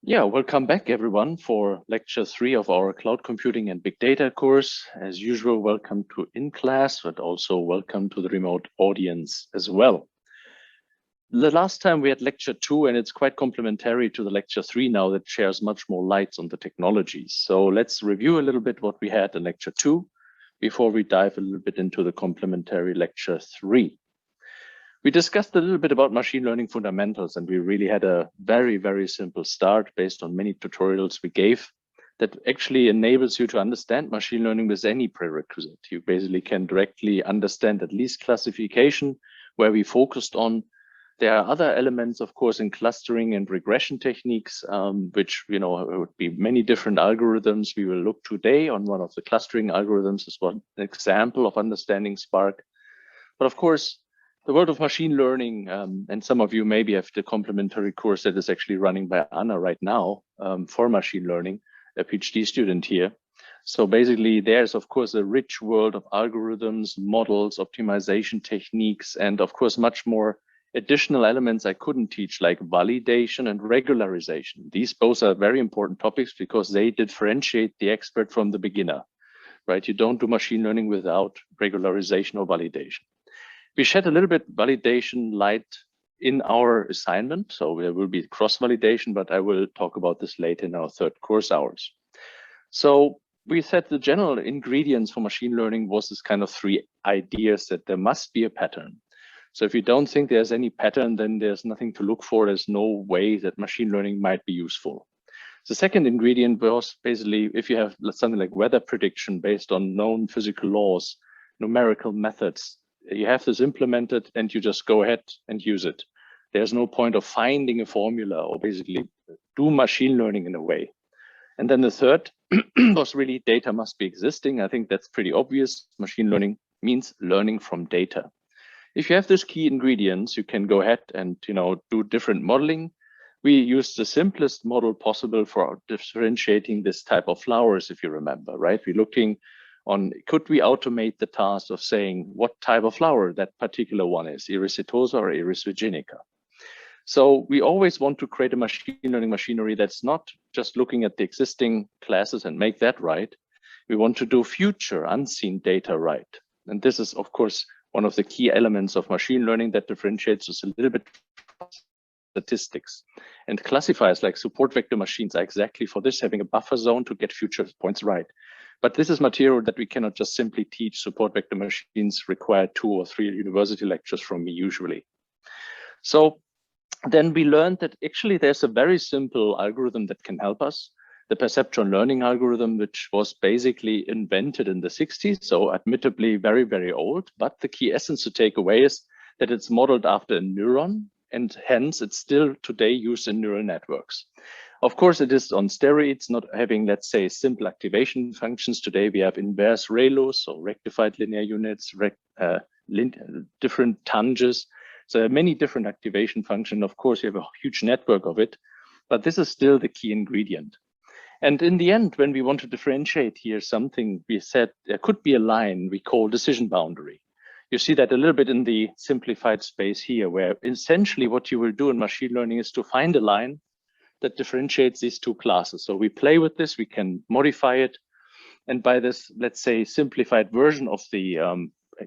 Yeah, welcome back everyone for lecture 3 of our cloud computing and big data course. As usual, welcome to in-class, but also welcome to the remote audience as well. The last time we had lecture 2, and it's quite complementary to the lecture 3 now that shares much more light on the technologies. So let's review a little bit what we had in lecture 2 before we dive a little bit into the complementary lecture 3. We discussed a little bit about machine learning fundamentals, and we really had a very, very simple start based on many tutorials we gave that actually enables you to understand machine learning with any prerequisite. You basically can directly understand at least classification, where we focused on. There are other elements, of course, in clustering and regression techniques, which, would be many different algorithms. We will look today on one of the clustering algorithms as one example of understanding Spark. But of course, the world of machine learning, and some of you maybe have the complementary course that is actually running by Anna right now for machine learning, a PhD student here. So basically, there's, of course, a rich world of algorithms, models, optimization techniques, and of course, much more additional elements I couldn't teach, like validation and regularization. These both are very important topics because they differentiate the expert from the beginner, right? You don't do machine learning without regularization or validation. We shed a little bit validation light in our assignment, so there will be cross-validation, but I will talk about this later in our third course hours. So we said the general ingredients for machine learning was this kind of 3 ideas that there must be a pattern. So if you don't think there's any pattern, then there's nothing to look for. There's no way that machine learning might be useful. The second ingredient was basically if you have something like weather prediction based on known physical laws, numerical methods, you have this implemented and you just go ahead and use it. There's no point of finding a formula or basically do machine learning in a way. And then the third was really data must be existing. I think that's pretty obvious. Machine learning means learning from data. If you have these key ingredients, you can go ahead and do different modeling. We used the simplest model possible for differentiating this type of flowers, if you remember, right? We're looking on, could we automate the task of saying what type of flower that particular one is, Iris setosa or Iris virginica? So we always want to create a machine learning machinery that's not just looking at the existing classes and make that right. We want to do future unseen data right. And this is, of course, one of the key elements of machine learning that differentiates us a little bit from statistics. And classifiers like support vector machines are exactly for this, having a buffer zone to get future points right. But this is material that we cannot just simply teach. Support vector machines require 2 or 3 university lectures from me usually. So then we learned that actually there's a very simple algorithm that can help us. The perceptron learning algorithm, which was basically invented in the 60s, so admittedly very, very old. But the key essence to take away is that it's modeled after a neuron, and hence it's still today used in neural networks. Of course, it is on steroids, not having, let's say, simple activation functions. Today, we have inverse ReLUs, so rectified linear units, different tanges. So there are many different activation functions. Of course, you have a huge network of it, but this is still the key ingredient. And in the end, when we want to differentiate here something, we said there could be a line we call decision boundary. You see that a little bit in the simplified space here, where essentially what you will do in machine learning is to find a line that differentiates these 2 classes. So we play with this, we can modify it. And by this, let's say, simplified version of the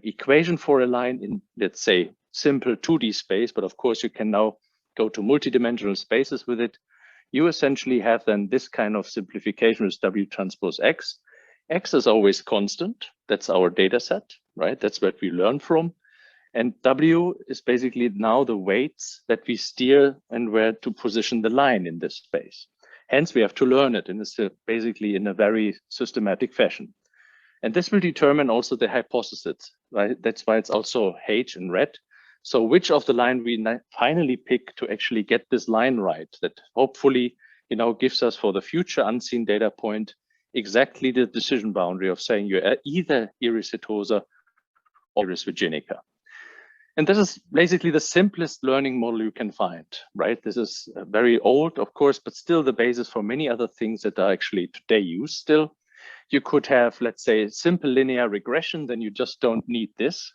equation for a line in, let's say, simple 2D space, but of course you can now go to multidimensional spaces with it. You essentially have then this kind of simplification with W transpose X. X is always constant. That's our data set, right? That's what we learn from. And W is basically now the weights that we steer and where to position the line in this space. Hence, we have to learn it basically in a very systematic fashion. And this will determine also the hypothesis, right? That's why it's also H in red. So which of the line we finally pick to actually get this line right, that hopefully, gives us for the future unseen data point exactly the decision boundary of saying you're either Iris setosa or Iris virginica. And this is basically the simplest learning model you can find, right? This is very old, of course, but still the basis for many other things that are actually today used still. You could have, let's say, simple linear regression, then you just don't need this.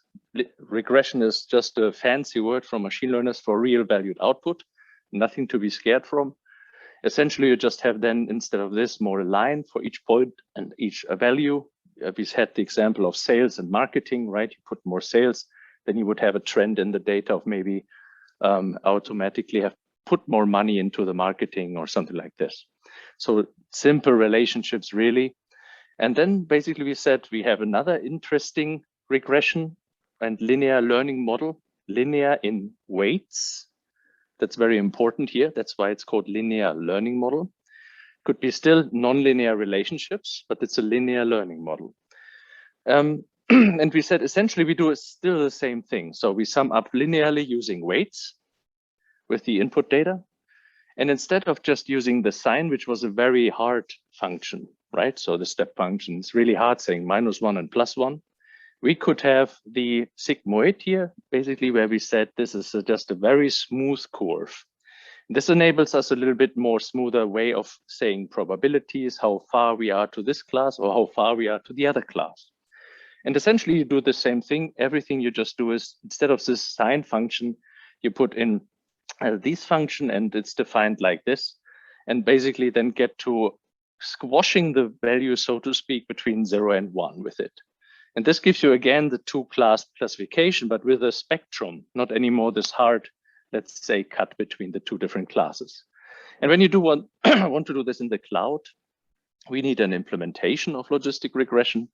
Regression is just a fancy word from machine learners for real valued output, nothing to be scared from. Essentially, you just have then, instead of this, more a line for each point and each value. We had the example of sales and marketing, right? You put more sales, then you would have a trend in the data of maybe automatically have put more money into the marketing or something like this. So simple relationships, really. And then basically we said we have another interesting regression and linear learning model, linear in weights. That's very important here. That's why it's called linear learning model. Could be still nonlinear relationships, but it's a linear learning model. And we said essentially we do still the same thing. So we sum up linearly using weights with the input data. And instead of just using the sign, which was a very hard function, right? So the step function is really hard, saying -1 and +1. We could have the sigmoid here, basically where we said this is just a very smooth curve. This enables us a little bit more smoother way of saying probabilities, how far we are to this class or how far we are to the other class. And essentially you do the same thing. Everything you just do is, instead of this sign function, you put in this function and it's defined like this. And basically then get to squashing the value, so to speak, between 0 and 1 with it. And this gives you again the two-class classification, but with a spectrum, not anymore this hard, let's say, cut between the two different classes. And when you do want to do this in the cloud, we need an implementation of logistic regression.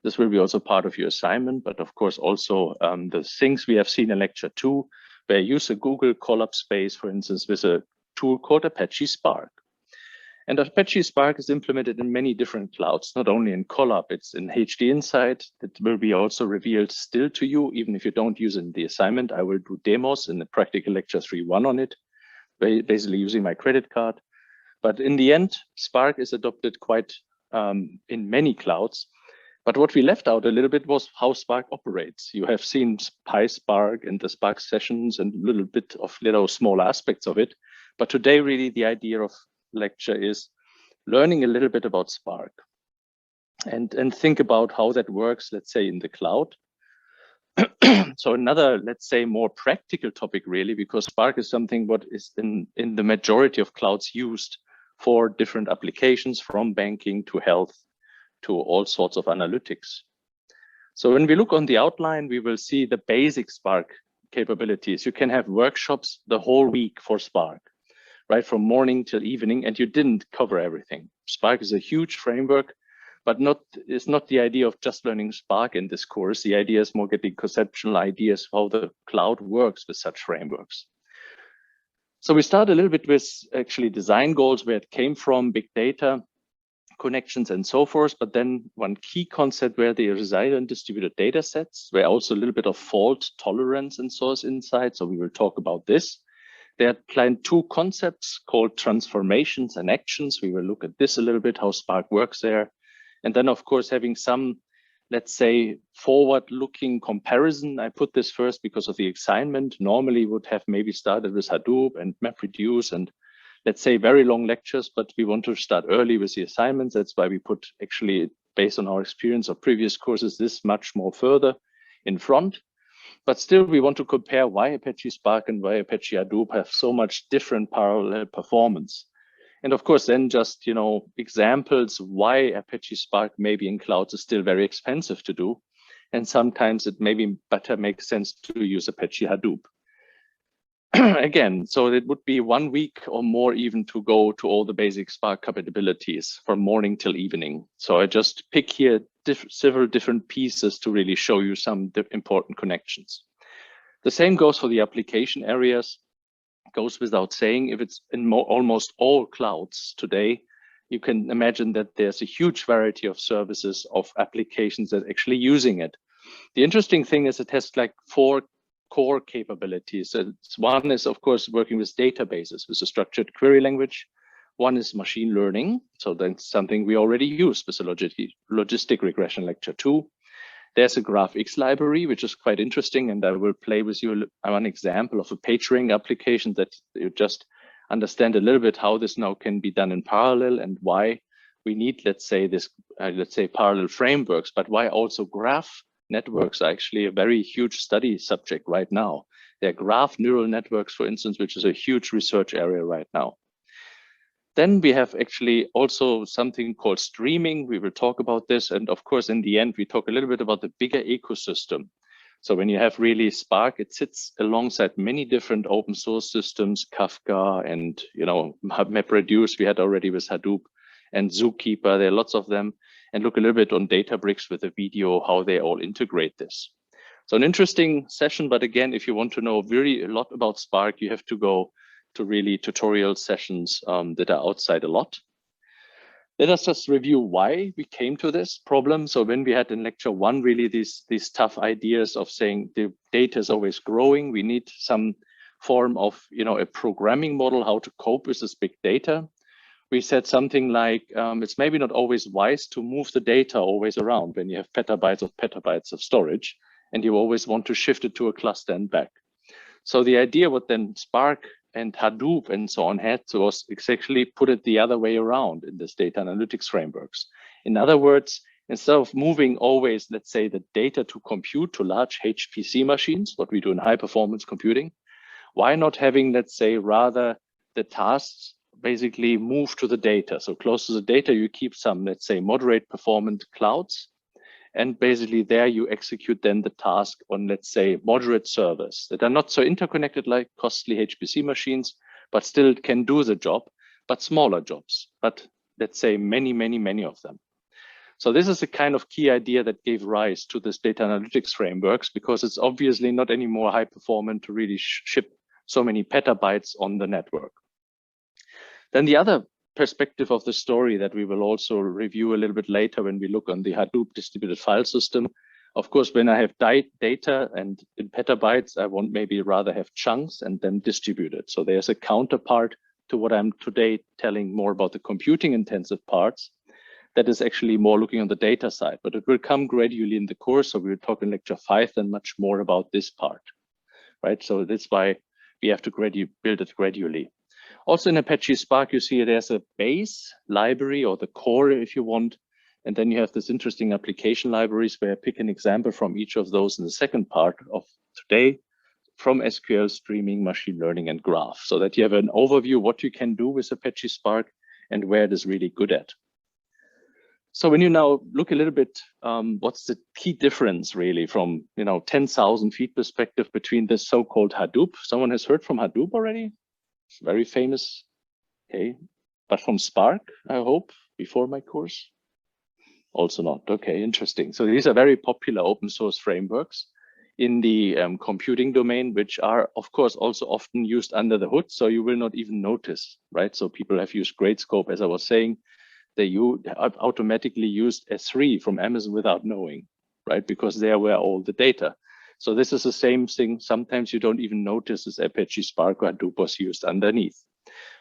This will be also part of your assignment, but of course also the things we have seen in lecture 2, where you use a Google Colab space, for instance, with a tool called Apache Spark. And Apache Spark is implemented in many different clouds, not only in Colab, it's in HD Insight. It will be also revealed still to you, even if you don't use it in the assignment. I will do demos in the practical lecture 3.1 on it, basically using my credit card. But in the end, Spark is adopted quite in many clouds. But what we left out a little bit was how Spark operates. You have seen PySpark and the Spark sessions and a little bit of little small aspects of it. But today, really, the idea of lecture is learning a little bit about Spark and think about how that works, let's say, in the cloud. So another, let's say, more practical topic, really, because Spark is something what is in the majority of clouds used for different applications, from banking to health to all sorts of analytics. So when we look on the outline, we will see the basic Spark capabilities. You can have workshops the whole week for Spark, right, from morning till evening, and you didn't cover everything. Spark is a huge framework, but it's not the idea of just learning Spark in this course. The idea is more getting conceptual ideas how the cloud works with such frameworks. So we start a little bit with actually design goals, where it came from, big data, connections and so forth, but then one key concept where they reside in distributed data sets, where also a little bit of fault tolerance and source insight. So we will talk about this. They had planned two concepts called transformations and actions. We will look at this a little bit, how Spark works there. And then, of course, having some, let's say, forward-looking comparison. I put this first because of the assignment. Normally would have maybe started with Hadoop and MapReduce and, let's say, very long lectures, but we want to start early with the assignments. That's why we put, actually, based on our experience of previous courses, this much more further in front. But still, we want to compare why Apache Spark and why Apache Hadoop have so much different parallel performance. And of course, then just, examples why Apache Spark maybe in clouds is still very expensive to do. And sometimes it maybe better makes sense to use Apache Hadoop. Again, so it would be 1 week or more even to go to all the basic Spark capabilities from morning till evening. So I just pick here several different pieces to really show you some important connections. The same goes for the application areas. Goes without saying, if it's in almost all clouds today, you can imagine that there's a huge variety of services, of applications that are actually using it. The interesting thing is it has like 4 core capabilities. One is, of course, working with databases with a structured query language. One is machine learning. So that's something we already use with the logistic regression lecture 2. There's a GraphX library, which is quite interesting. And I will play with you one example of a PageRank application that you just understand a little bit how this now can be done in parallel and why we need, let's say, this, parallel frameworks, but why also graph networks are actually a very huge study subject right now. There are graph neural networks, for instance, which is a huge research area right now. Then we have actually also something called streaming. We will talk about this. And of course, in the end, we talk a little bit about the bigger ecosystem. So when you have really Spark, it sits alongside many different open source systems, Kafka and, MapReduce we had already with Hadoop and Zookeeper. There are lots of them. And look a little bit on Databricks with a video, how they all integrate this. So an interesting session, but again, if you want to know a lot about Spark, you have to go to really tutorial sessions that are outside a lot. Let us just review why we came to this problem. So when we had in lecture 1, really these tough ideas of saying the data is always growing, we need some form of, a programming model, how to cope with this big data. We said something like, it's maybe not always wise to move the data always around when you have petabytes of storage, and you always want to shift it to a cluster and back. So the idea what then Spark and Hadoop and so on had was exactly put it the other way around in this data analytics frameworks. In other words, instead of moving always, let's say, the data to compute to large HPC machines, what we do in high performance computing, why not having, let's say, rather the tasks basically move to the data? So close to the data, you keep some, let's say, moderate performant clouds. And basically there you execute then the task on, let's say, moderate servers that are not so interconnected like costly HPC machines, but still can do the job, but smaller jobs, but let's say many of them. So this is a kind of key idea that gave rise to this data analytics frameworks, because it's obviously not anymore high performant to really ship so many petabytes on the network. Then the other perspective of the story that we will also review a little bit later when we look on the Hadoop distributed file system. Of course, when I have data and in petabytes, I want maybe rather have chunks and then distributed. So there's a counterpart to what I'm today telling more about the computing intensive parts that is actually more looking on the data side, but it will come gradually in the course. So we'll talk in lecture 5 then much more about this part, right? So that's why we have to build it gradually. Also in Apache Spark, you see there's a base library or the core if you want. And then you have this interesting application libraries where I pick an example from each of those in the second part of today, from SQL, streaming, machine learning, and graph, so that you have an overview what you can do with Apache Spark and where it is really good at. So when you now look a little bit, what's the key difference really from 10,000 feet perspective between this so-called Hadoop? Someone has heard from Hadoop already? Very famous, okay, but from Spark, I hope, before my course? Also not, okay, interesting. So these are very popular open source frameworks in the computing domain, which are, of course, also often used under the hood, so you will not even notice, right? So people have used Gradescope, as I was saying, they automatically used S3 from Amazon without knowing, right? Because there were all the data. So this is the same thing. Sometimes you don't even notice this Apache Spark or Hadoop was used underneath.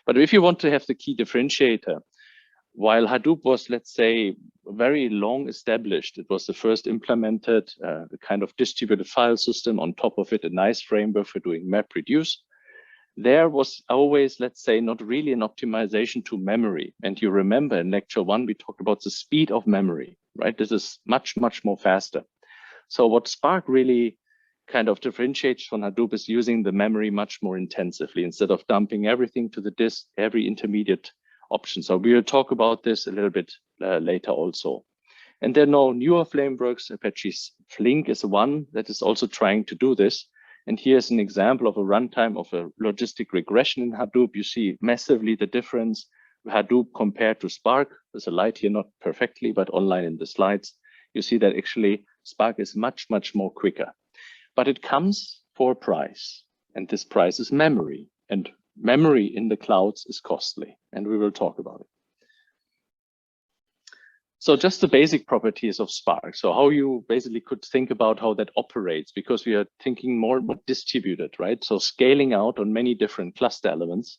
But if you want to have the key differentiator, while Hadoop was, let's say, very long established, it was the first implemented kind of distributed file system. On top of it, a nice framework for doing MapReduce. There was always, let's say, not really an optimization to memory. And you remember in lecture 1, we talked about the speed of memory, right? This is much more faster. So what Spark really kind of differentiates from Hadoop is using the memory much more intensively instead of dumping everything to the disk, every intermediate option. So we will talk about this a little bit later also. And there are no newer frameworks. Apache Flink is one that is also trying to do this. And here's an example of a runtime of a logistic regression in Hadoop. You see massively the difference Hadoop compared to Spark. There's a light here, not perfectly, but online in the slides. You see that actually Spark is much more quicker. But it comes for a price, and this price is memory, and memory in the clouds is costly, and we will talk about it. So just the basic properties of Spark. So how you basically could think about how that operates, because we are thinking more distributed, right? So scaling out on many different cluster elements.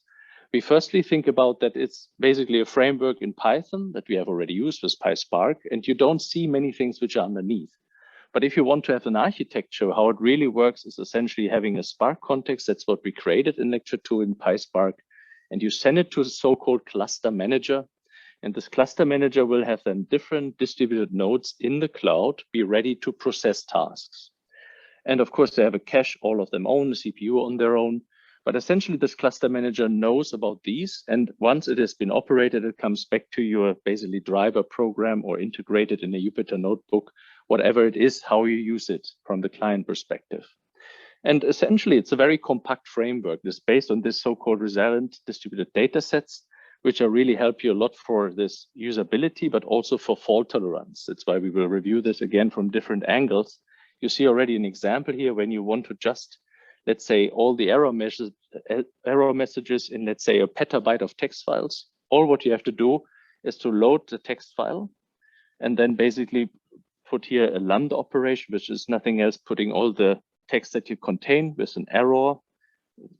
We firstly think about that it's basically a framework in Python that we have already used with PySpark, and you don't see many things which are underneath. But if you want to have an architecture, how it really works is essentially having a Spark context. That's what we created in lecture 2 in PySpark. And you send it to the so-called cluster manager. And this cluster manager will have then different distributed nodes in the cloud be ready to process tasks. And of course, they have a cache, all of them own, a CPU on their own. But essentially, this cluster manager knows about these. And once it has been operated, it comes back to your basically driver program or integrated in a Jupyter notebook, whatever it is, how you use it from the client perspective. And essentially, it's a very compact framework that's based on this so-called resilient distributed data sets, which are really help you a lot for this usability, but also for fault tolerance. That's why we will review this again from different angles. You see already an example here when you want to just, let's say, all the error messages in, let's say, a petabyte of text files. All what you have to do is to load the text file and then basically put here a lambda operation, which is nothing else, putting all the text that you contain with an error.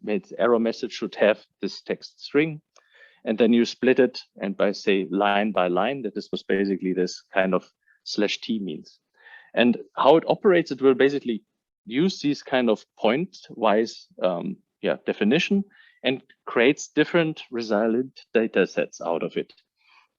The error message should have this text string. And then you split it, and by say line by line, that this was basically this kind of /t means. And how it operates, it will basically use these kind of point-wise definition and creates different resilient data sets out of it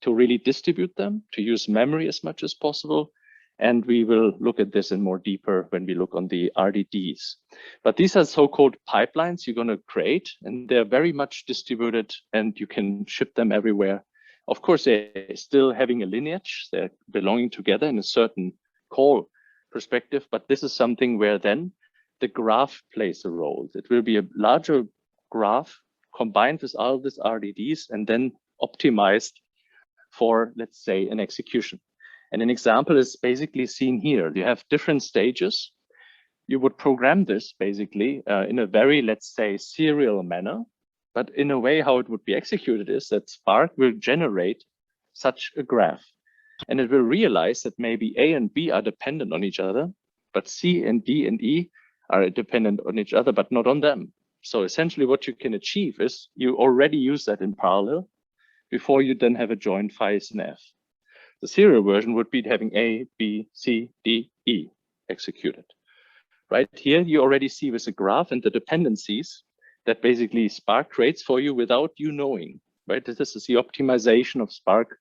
to really distribute them, to use memory as much as possible. And we will look at this in more deeper when we look on the RDDs. But these are so-called pipelines you're going to create, and they're very much distributed, and you can ship them everywhere. Of course, they're still having a lineage. They're belonging together in a certain call perspective, but this is something where then the graph plays a role. It will be a larger graph combined with all these RDDs and then optimized for, let's say, an execution. And an example is basically seen here. You have different stages. You would program this basically in a very, let's say, serial manner. But in a way, how it would be executed is that Spark will generate such a graph. And it will realize that maybe A and B are dependent on each other, but C and D and E are dependent on each other, but not on them. So essentially what you can achieve is you already use that in parallel before you then have a join phi and F. The serial version would be having A, B, C, D, E executed. Right here, you already see with the graph and the dependencies that basically Spark creates for you without you knowing, right? This is the optimization of Spark.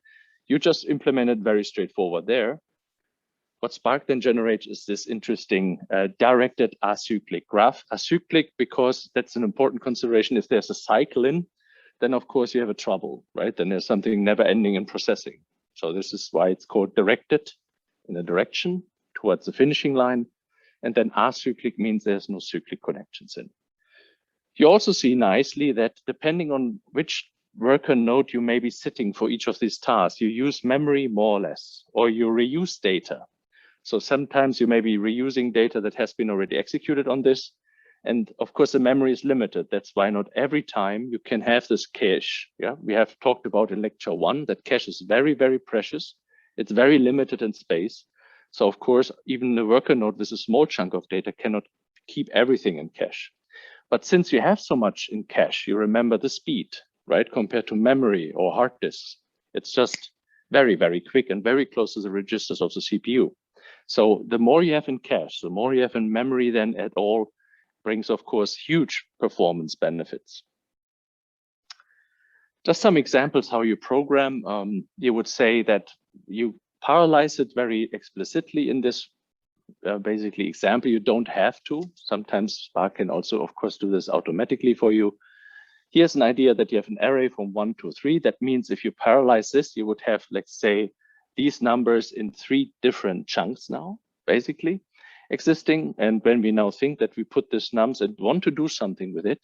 You just implemented very straightforward there. What Spark then generates is this interesting directed acyclic graph. Acyclic because that's an important consideration. If there's a cycle in, then of course you have a trouble, right? Then there's something never ending in processing. So this is why it's called directed in a direction towards the finishing line. And then acyclic means there's no cyclic connections in. You also see nicely that depending on which worker node you may be sitting for each of these tasks, you use memory more or less, or you reuse data. So sometimes you may be reusing data that has been already executed on this. And of course, the memory is limited. That's why not every time you can have this cache. Yeah, we have talked about in lecture 1 that cache is very, very precious. It's very limited in space. So of course, even the worker node with a small chunk of data cannot keep everything in cache. But since you have so much in cache, you remember the speed, right? Compared to memory or hard disks. It's just very, very quick and very close to the registers of the CPU. So the more you have in cache, the more you have in memory then at all, brings, of course, huge performance benefits. Just some examples how you program. You would say that you parallelize it very explicitly in this basically example. You don't have to. Sometimes Spark can also, of course, do this automatically for you. Here's an idea that you have an array from 1 to 3. That means if you parallelize this, you would have, let's say, these numbers in 3 different chunks now, basically existing. And when we now think that we put this nums and want to do something with it,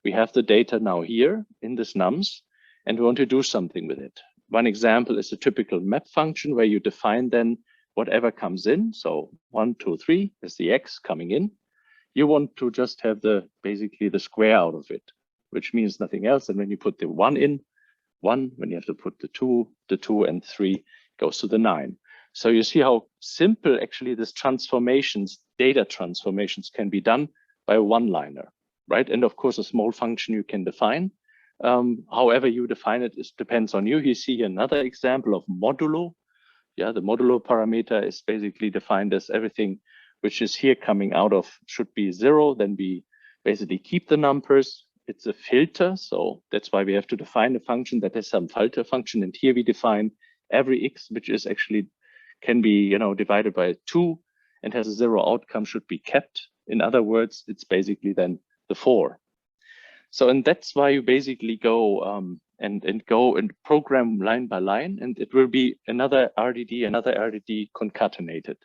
we have the data now here in this nums, and we want to do something with it. One example is a typical map function where you define then whatever comes in. So 1, 2, 3 is the X coming in. You want to just have basically the square out of it, which means nothing else. And when you put the 1 in, 1, when you have to put the 2 and 3 goes to the 9. So you see how simple actually this transformations, data transformations can be done by a one-liner, right? And of course, a small function you can define. However you define it, depends on you. You see another example of modulo. Yeah, the modulo parameter is basically defined as everything which is here coming out of should be 0. Then we basically keep the numbers. It's a filter. So that's why we have to define a function that has some filter function. And here we define every X, which is actually can be, divided by 2 and has a 0 outcome should be kept. In other words, it's basically then the 4. So, and that's why you basically go and go and program line by line, and it will be another RDD concatenated.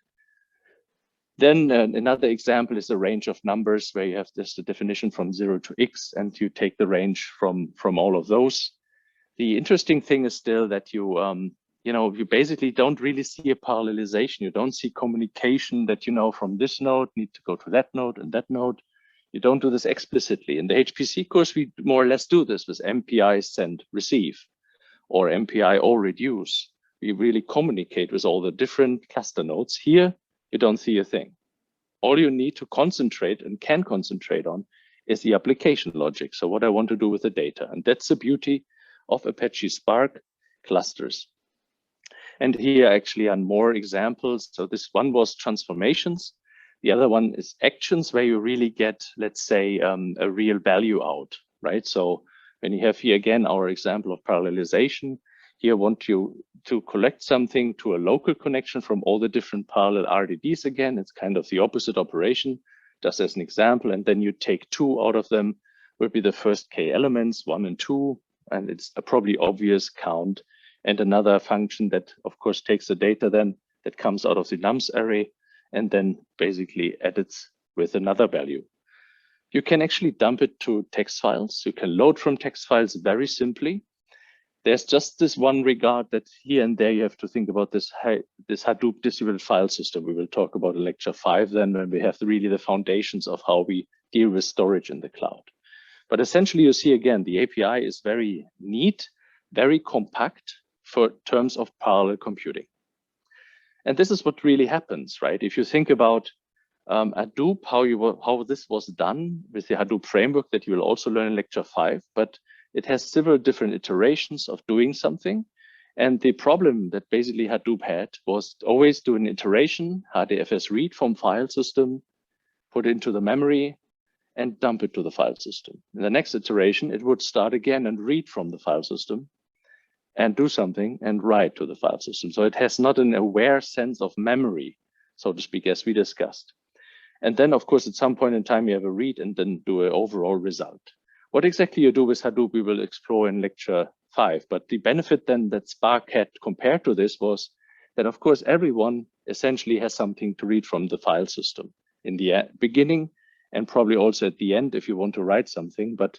Then another example is a range of numbers where you have this the definition from 0 to x, and you take the range from all of those. The interesting thing is still that you you basically don't really see a parallelization. You don't see communication that from this node need to go to that node and that node. You don't do this explicitly. In the HPC course, we more or less do this with MPI send receive or MPI or reduce. We really communicate with all the different cluster nodes. Here, you don't see a thing. All you need to concentrate and can concentrate on is the application logic. So what I want to do with the data. And that's the beauty of Apache Spark clusters. And here actually are more examples. So this one was transformations. The other one is actions where you really get, let's say, a real value out, right? So when you have here again, our example of parallelization, here want you to collect something to a local connection from all the different parallel RDDs again. It's kind of the opposite operation, just as an example. And then you take 2 out of them, will be the first K elements, 1 and 2. And it's a probably obvious count. And another function that, of course, takes the data then that comes out of the nums array and then basically edits with another value. You can actually dump it to text files. You can load from text files very simply. There's just this one regard that here and there you have to think about this Hadoop distributed file system. We will talk about in lecture 5 then when we have really the foundations of how we deal with storage in the cloud. But essentially you see again, the API is very neat, very compact for terms of parallel computing. And this is what really happens, right? If you think about Hadoop, how this was done with the Hadoop framework that you will also learn in lecture 5, but it has several different iterations of doing something. And the problem that basically Hadoop had was always do an iteration, HDFS read from file system, put it into the memory, and dump it to the file system. In the next iteration, it would start again and read from the file system and do something and write to the file system. So it has not an aware sense of memory, so to speak, as we discussed. And then, of course, at some point in time, you have a read and then do an overall result. What exactly you do with Hadoop, we will explore in lecture 5. But the benefit then that Spark had compared to this was that, of course, everyone essentially has something to read from the file system in the beginning and probably also at the end if you want to write something. But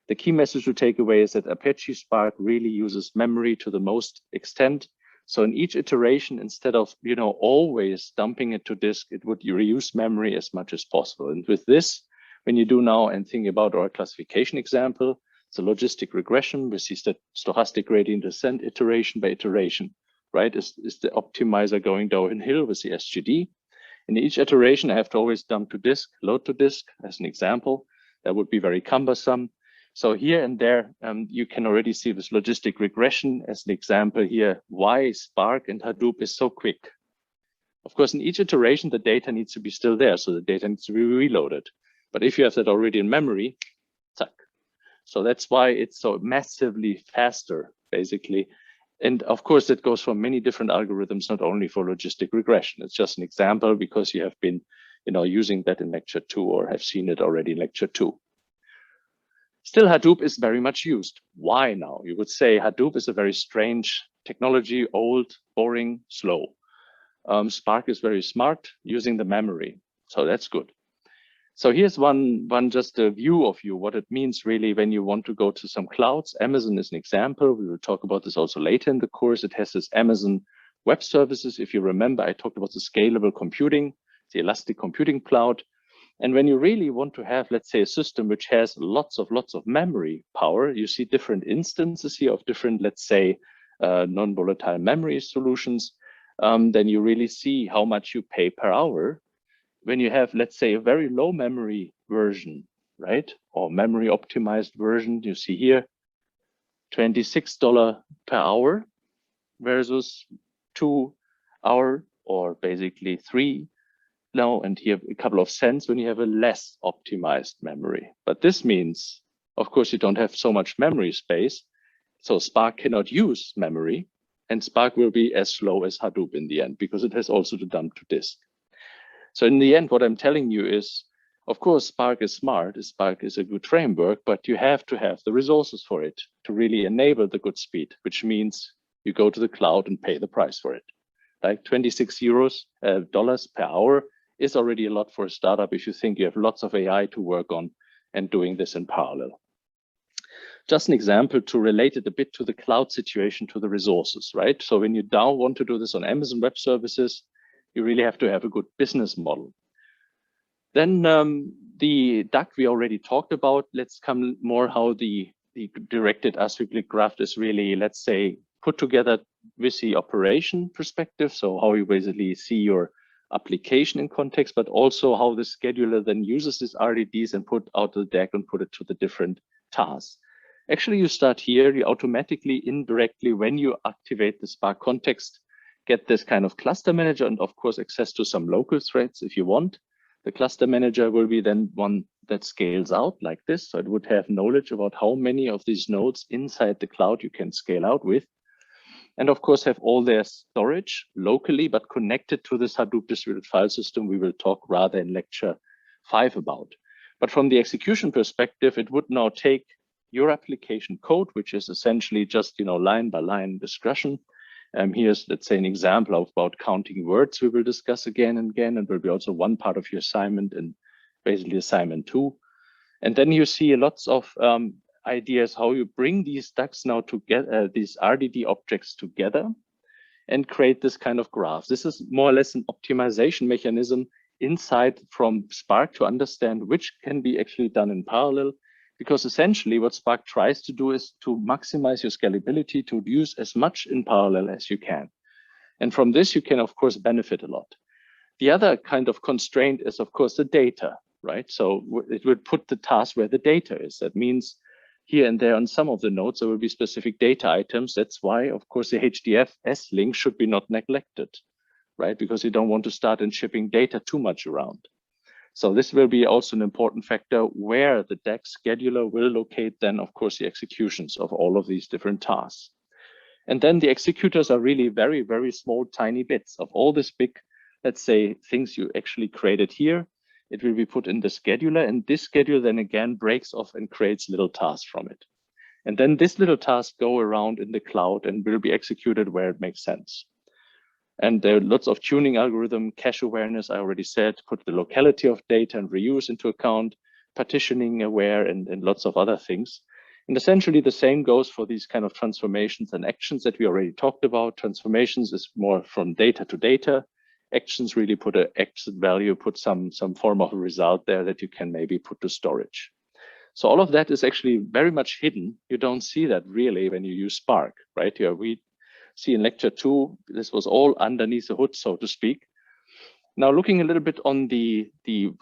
the key message to take away is that Apache Spark really uses memory to the most extent. So in each iteration, instead of always dumping it to disk, it would reuse memory as much as possible. And with this, when you do now and think about our classification example, it's a logistic regression. We see stochastic gradient descent iteration by iteration, right? Is the optimizer going downhill with the SGD? In each iteration, I have to always dump to disk, load to disk as an example. That would be very cumbersome. So here and there, you can already see this logistic regression as an example here, why Spark and Hadoop is so quick. Of course, in each iteration, the data needs to be still there. So the data needs to be reloaded. But if you have that already in memory, tuck. So that's why it's so massively faster, basically. And of course, that goes for many different algorithms, not only for logistic regression. It's just an example because you have been using that in lecture 2 or have seen it already in lecture 2. Still, Hadoop is very much used. Why now? You would say Hadoop is a very strange technology, old, boring, slow. Spark is very smart, using the memory. So that's good. So here's one just a view of what it means really when you want to go to some clouds. Amazon is an example. We will talk about this also later in the course. It has this Amazon Web Services. If you remember, I talked about the scalable computing, the elastic computing cloud. And when you really want to have, let's say, a system which has lots of memory power, you see different instances here of different, let's say, non-volatile memory solutions. Then you really see how much you pay per hour when you have, let's say, a very low memory version, right? Or memory optimized version. You see here, $26 per hour versus 2 hour or basically 3. Now, and here a couple of cents when you have a less optimized memory. But this means, of course, you don't have so much memory space. So Spark cannot use memory, and Spark will be as slow as Hadoop in the end because it has also to dump to disk. So in the end, what I'm telling you is, Of course, Spark is smart. Spark is a good framework, but you have to have the resources for it to really enable the good speed, which means you go to the cloud and pay the price for it. Like 26 dollars per hour is already a lot for a startup if you think you have lots of AI to work on and doing this in parallel. Just an example to relate it a bit to the cloud situation, to the resources, right? So when you now want to do this on Amazon Web Services, you really have to have a good business model. Then the DAC we already talked about. Let's come more how the directed acyclic graph is really, let's say, put together with the operation perspective. So how you basically see your application in context, but also how the scheduler then uses these RDDs and put out the DAC and put it to the different tasks. Actually, you start here, you automatically, indirectly, when you activate the Spark context, get this kind of cluster manager and of course access to some local threads if you want. The cluster manager will be then one that scales out like this. So it would have knowledge about how many of these nodes inside the cloud you can scale out with. And of course have all their storage locally, but connected to this Hadoop distributed file system we will talk rather in lecture 5 about. But from the execution perspective, it would now take your application code, which is essentially just, line by line discussion. Here's, let's say, an example about counting words we will discuss again and again, and will be also one part of your assignment and basically assignment 2. And then you see lots of ideas how you bring these DACs now together, these RDD objects together and create this kind of graph. This is more or less an optimization mechanism inside from Spark to understand which can be actually done in parallel. Because essentially what Spark tries to do is to maximize your scalability, to use as much in parallel as you can. And from this, you can, of course, benefit a lot. The other kind of constraint is, of course, the data, right? So it would put the task where the data is. That means here and there on some of the nodes, there will be specific data items. That's why, of course, the HDFS link should be not neglected, right? Because you don't want to start in shipping data too much around. So this will be also an important factor where the DAC scheduler will locate then, of course, the executions of all of these different tasks. And then the executors are really very, very small, tiny bits of all this big, let's say, things you actually created here. It will be put in the scheduler, and this scheduler then again breaks off and creates little tasks from it. And then this little tasks go around in the cloud and will be executed where it makes sense. And there are lots of tuning algorithm, cache awareness, I already said, put the locality of data and reuse into account, partitioning aware, and lots of other things. And essentially the same goes for these kind of transformations and actions that we already talked about. Transformations is more from data to data. Actions really put an exit value, put some form of a result there that you can maybe put to storage. So all of that is actually very much hidden. You don't see that really when you use Spark, right? Here we see in lecture 2, this was all underneath the hood, so to speak. Now looking a little bit on the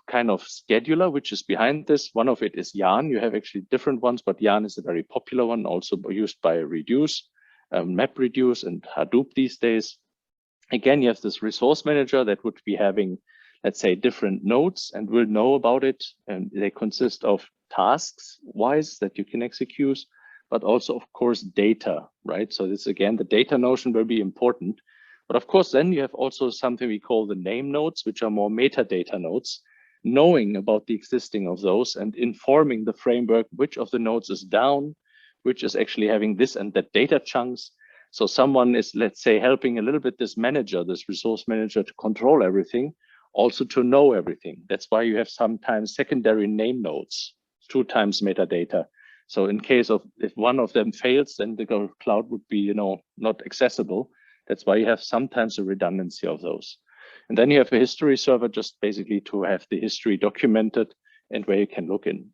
kind of scheduler, which is behind this, one of it is Yarn. You have actually different ones, but Yarn is a very popular one, also used by Reduce, MapReduce, and Hadoop these days. Again, you have this resource manager that would be having, let's say, different nodes and will know about it. And they consist of tasks wise that you can execute, but also, of course, data, right? So this, again, the data notion will be important. But of course, then you have also something we call the name nodes, which are more metadata nodes, knowing about the existing of those and informing the framework which of the nodes is down, which is actually having this and that data chunks. So someone is, let's say, helping a little bit this manager, this resource manager, to control everything, also to know everything. That's why you have sometimes secondary name nodes, 2 times metadata. So in case of if one of them fails, then the cloud would be, not accessible. That's why you have sometimes a redundancy of those. And then you have a history server, just basically to have the history documented and where you can look in.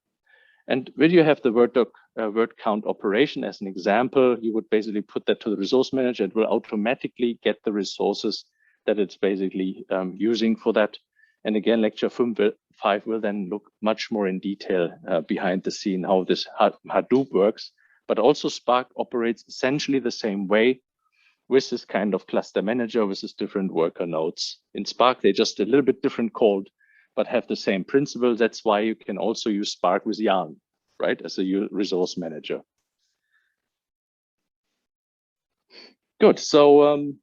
And when you have the word count operation as an example, you would basically put that to the resource manager. It will automatically get the resources that it's basically using for that. And again, lecture 5 will then look much more in detail behind the scene, how this Hadoop works, but also Spark operates essentially the same way with this kind of cluster manager, with this different worker nodes. In Spark, they're just a little bit different called, but have the same principle. That's why you can also use Spark with Yarn, right, as a resource manager. Good. So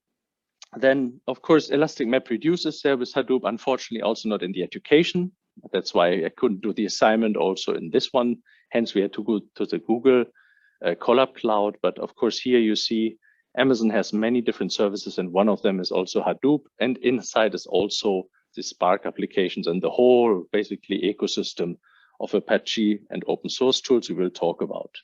then, of course, Elastic MapReduce is there with Hadoop, unfortunately also not in the education That's why I couldn't do the assignment also in this one. Hence, we had to go to the Google Colab Cloud. But of course, here you see Amazon has many different services, and one of them is also Hadoop. And inside is also the Spark applications and the whole basically ecosystem of Apache and open source tools we will talk about.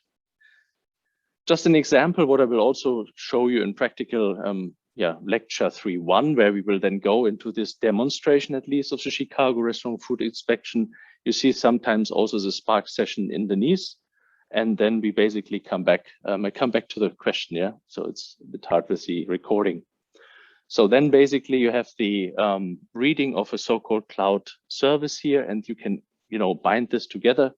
Just an example, what I will also show you in practical lecture 3.1, where we will then go into this demonstration, at least, of the Chicago restaurant food inspection. You see sometimes also the Spark session underneath, and then we basically come back. I come back to the question, yeah? So it's a bit hard with the recording. So then basically you have the reading of a so-called cloud service here, and you can, bind this together.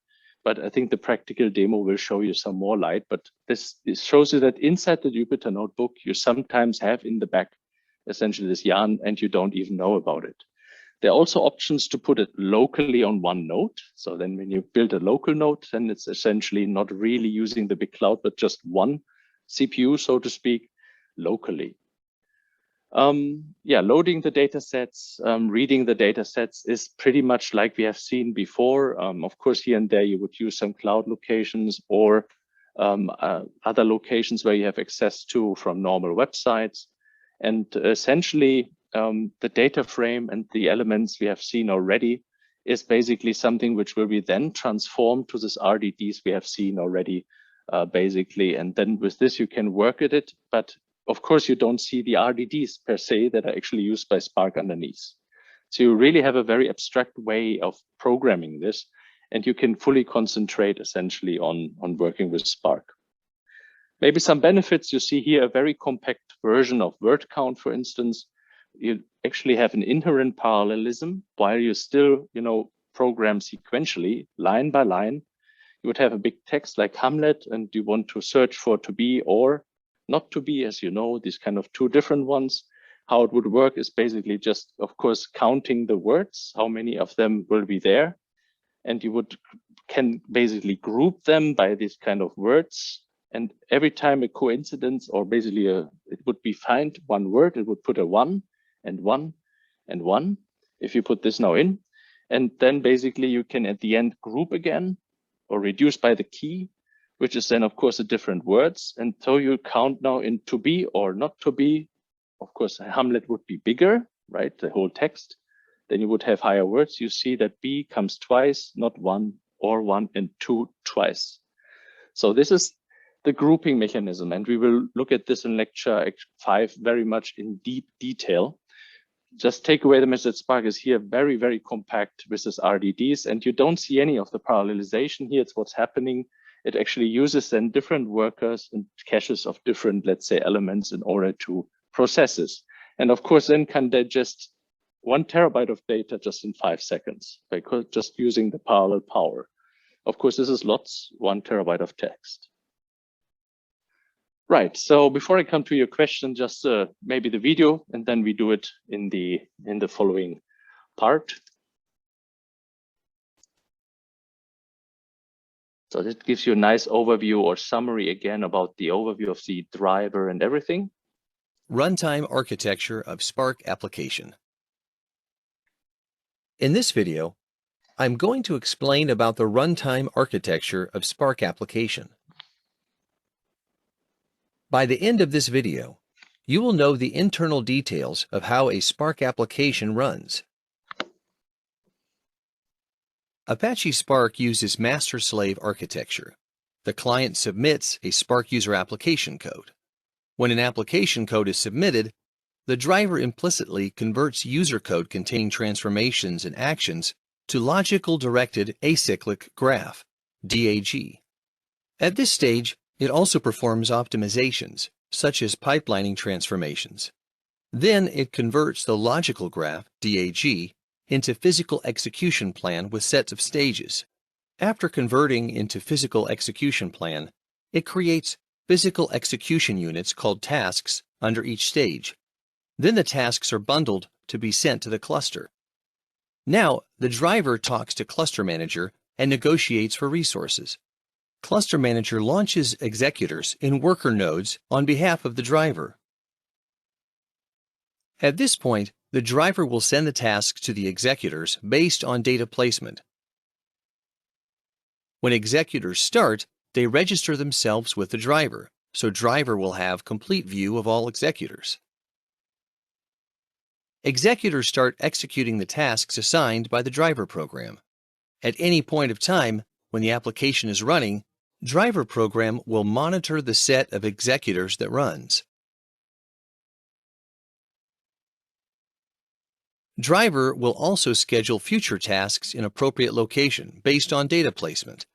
But I think the practical demo will show you some more light. But this shows you that inside the Jupyter notebook, you sometimes have in the back essentially this yarn, and you don't even know about it. There are also options to put it locally on one node. So then when you build a local node, then it's essentially not really using the big cloud, but just one CPU, so to speak, locally. Loading the data sets, reading the data sets is pretty much like we have seen before. Of course, here and there you would use some cloud locations or other locations where you have access to from normal websites. And essentially, the data frame and the elements we have seen already is basically something which will be then transformed to this RDDs we have seen already, basically. And then with this, you can work at it. But of course, you don't see the RDDs per se that are actually used by Spark underneath. So you really have a very abstract way of programming this, and you can fully concentrate essentially on working with Spark. Maybe some benefits you see here, a very compact version of Wordcount, for instance. You actually have an inherent parallelism while you still, program sequentially, line by line. You would have a big text like Hamlet, and you want to search for to be or not to be, as you know, these kind of two different ones. How it would work is basically just, of course, counting the words, how many of them will be there. And you can basically group them by these kind of words. And every time a coincidence, or basically it would be find one word, it would put a 1 and 1 and 1. If you put this now in, and then basically you can at the end group again or reduce by the key, which is then, of course, the different words. And so you count now in to be or not to be. Of course, Hamlet would be bigger, right? The whole text. Then you would have higher words. You see that be comes twice, not one, or 1 and 2 twice. So this is the grouping mechanism. And we will look at this in lecture 5 very much in deep detail. Just take away the message that Spark is here very, very compact with this RDDs. And you don't see any of the parallelization here. It's what's happening. It actually uses then different workers and caches of different, let's say, elements in order to process this. And of course, then can digest 1 terabyte of data just in 5 seconds by just using the parallel power. Of course, this is lots, 1 terabyte of text. Right, so before I come to your question, just maybe the video, and then we do it in the following part. So this gives you a nice overview or summary again about the overview of the driver and everything. Runtime architecture of Spark application. In this video, I'm going to explain about the runtime architecture of Spark application. By the end of this video, you will know the internal details of how a Spark application runs. Apache Spark uses master-slave architecture. The client submits a Spark user application code. When an application code is submitted, the driver implicitly converts user code containing transformations and actions to logical directed acyclic graph, DAG. At this stage, it also performs optimizations, such as pipelining transformations. Then it converts the logical graph, DAG, into physical execution plan with sets of stages. After converting into physical execution plan, it creates physical execution units called tasks under each stage. Then the tasks are bundled to be sent to the cluster. Now, the driver talks to Cluster Manager and negotiates for resources. Cluster Manager launches executors in worker nodes on behalf of the driver. At this point, The driver will send the tasks to the executors based on data placement. When executors start, they register themselves with the driver, so driver will have complete view of all executors. Executors start executing the tasks assigned by the driver program. At any point of time, when the application is running, driver program will monitor the set of executors that runs. Driver will also schedule future tasks in appropriate location based on data placement.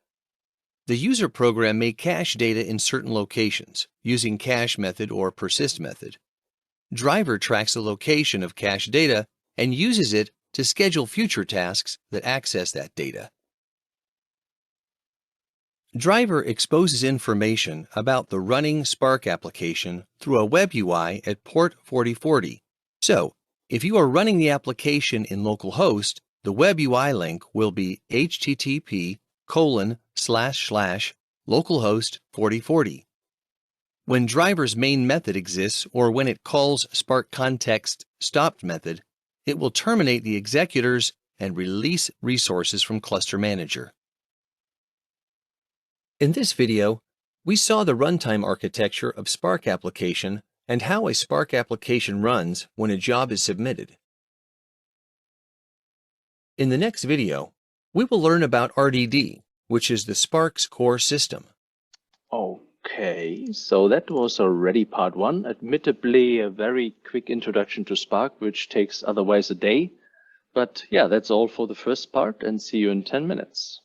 The user program may cache data in certain locations using cache method or persist method. Driver tracks the location of cache data and uses it to schedule future tasks that access that data. Driver exposes information about the running Spark application through a web UI at port 4040. So, if you are running the application in localhost, the web UI link will be http://localhost 4040. When driver's main method exists or when it calls Spark context stopped method, it will terminate the executors and release resources from Cluster Manager. In this video, we saw the runtime architecture of Spark application and how a Spark application runs when a job is submitted. In the next video, we will learn about RDD, which is the Spark's core system. Okay, so that was already part one. Admittedly, a very quick introduction to Spark, which takes otherwise a day. But yeah, that's all for the first part, and see you in 10 minutes.